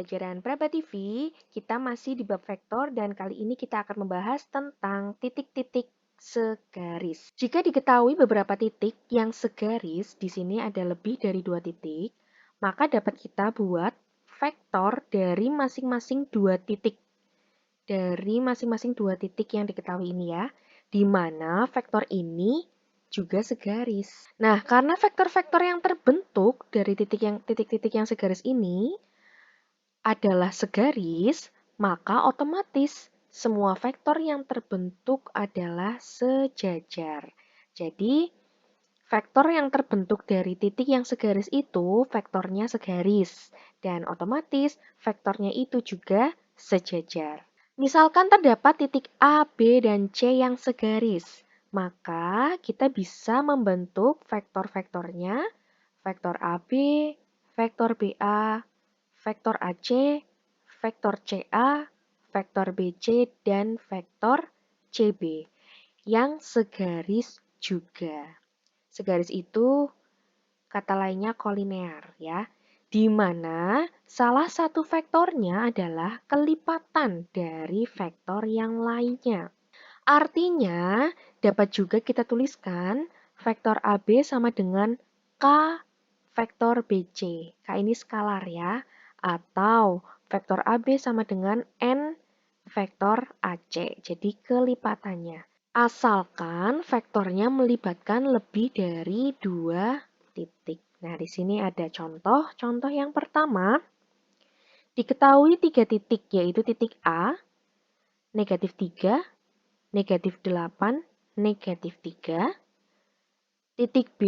pembelajaran Praba TV, kita masih di bab vektor dan kali ini kita akan membahas tentang titik-titik segaris. Jika diketahui beberapa titik yang segaris, di sini ada lebih dari 2 titik, maka dapat kita buat vektor dari masing-masing 2 titik. Dari masing-masing 2 titik yang diketahui ini ya, di mana vektor ini juga segaris. Nah, karena vektor-vektor yang terbentuk dari titik-titik yang segaris ini adalah segaris, maka otomatis semua vektor yang terbentuk adalah sejajar. Jadi, vektor yang terbentuk dari titik yang segaris itu vektornya segaris, dan otomatis vektornya itu juga sejajar. Misalkan terdapat titik A, B, dan C yang segaris, maka kita bisa membentuk vektor-vektornya, vektor AB, vektor BA, vektor AC, vektor CA, vektor BC, dan vektor CB yang segaris juga. Segaris itu kata lainnya kolinear ya, di mana salah satu vektornya adalah kelipatan dari vektor yang lainnya. Artinya, dapat juga kita tuliskan vektor AB sama dengan K vektor BC. K ini skalar ya, atau vektor AB sama dengan N vektor AC. Jadi kelipatannya. Asalkan vektornya melibatkan lebih dari 2 titik. Nah, di sini ada contoh. Contoh yang pertama, diketahui 3 titik, yaitu titik A, negatif 3, negatif 8, negatif 3. Titik B,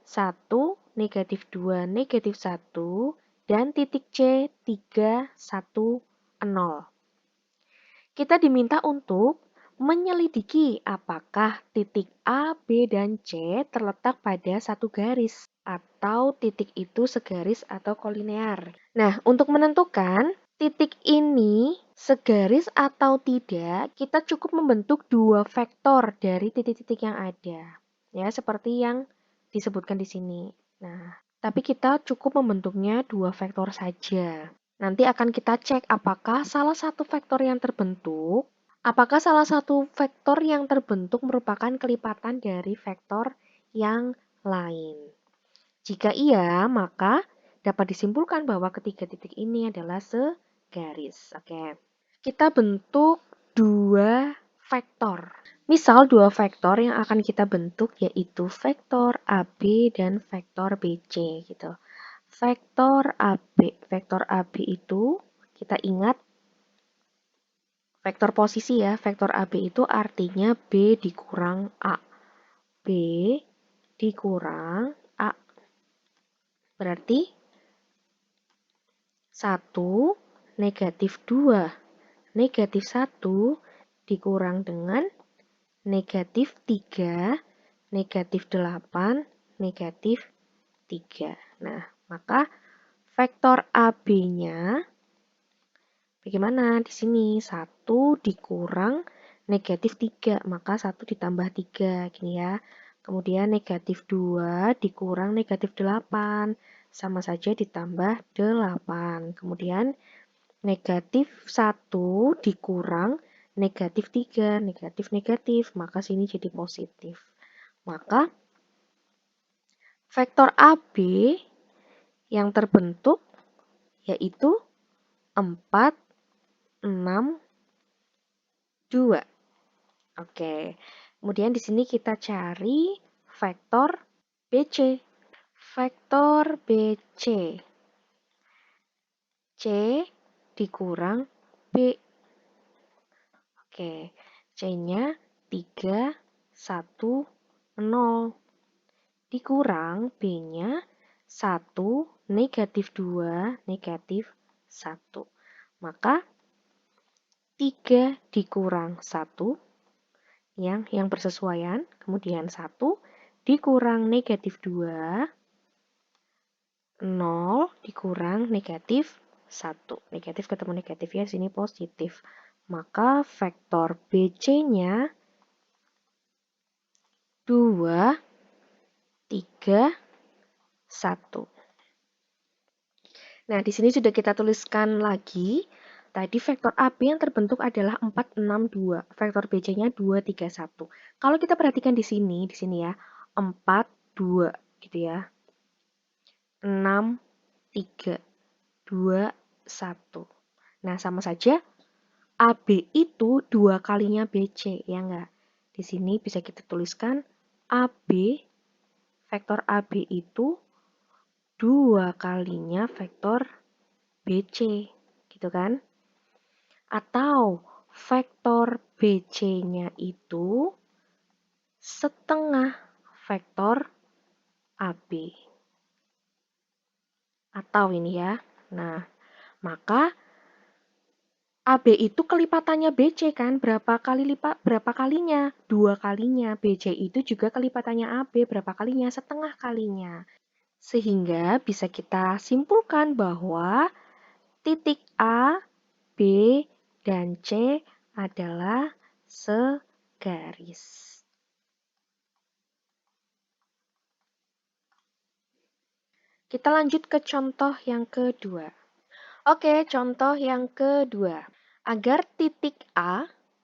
1, negatif 2, negatif 1. Dan titik C, 3, 1, 0. Kita diminta untuk menyelidiki apakah titik A, B, dan C terletak pada satu garis atau titik itu segaris atau kolinear. Nah, untuk menentukan titik ini segaris atau tidak, kita cukup membentuk 2 vektor dari titik-titik yang ada. Ya, seperti yang disebutkan di sini. Nah, tapi kita cukup membentuknya 2 vektor saja. Nanti akan kita cek apakah salah satu vektor yang terbentuk merupakan kelipatan dari vektor yang lain. Jika iya, maka dapat disimpulkan bahwa ketiga titik ini adalah segaris. Oke. Kita bentuk 2 vektor. Misal 2 vektor yang akan kita bentuk yaitu vektor AB dan vektor BC gitu. Vektor AB itu kita ingat vektor posisi ya. Vektor AB itu artinya B dikurang A. B dikurang A. Berarti 1, negatif 2, negatif 1 dikurang dengan negatif 3, negatif 8, negatif 3. Nah, maka vektor AB-nya bagaimana? Di sini 1 dikurang negatif 3, maka 1 ditambah 3, gini ya. Kemudian negatif 2 dikurang negatif 8, sama saja ditambah 8. Kemudian negatif 1 dikurang negatif 3, negatif, maka sini jadi positif. Maka vektor AB yang terbentuk yaitu 4, 6, 2. Oke. Kemudian di sini kita cari vektor BC. Vektor BC. C dikurang B. Oke. C-nya 3, 1, 0. Dikurang B-nya 1, negatif 2, negatif 1. Maka 3 dikurang 1 yang bersesuaian, kemudian 1 dikurang negatif 2, 0 dikurang negatif 1. Negatif ketemu negatif ya, sini positif. Maka vektor BC-nya 2, 3, 1. Nah, di sini sudah kita tuliskan lagi. Tadi vektor AB yang terbentuk adalah 4, 6, 2. Vektor BC-nya 2, 3, 1. Kalau kita perhatikan di sini ya, 4, 2 gitu ya. 6, 3, 2, 1. Nah, sama saja AB itu 2 kalinya BC, ya enggak? Di sini bisa kita tuliskan AB, vektor AB itu 2 kalinya vektor BC, gitu kan? Atau vektor BC-nya itu setengah vektor AB. Atau ini ya. Nah, maka AB itu kelipatannya BC kan? Berapa kalinya? 2 kalinya. BC itu juga kelipatannya AB. Berapa kalinya? Setengah kalinya. Sehingga bisa kita simpulkan bahwa titik A, B, dan C adalah segaris. Kita lanjut ke contoh yang kedua. Oke, contoh yang kedua. Agar titik A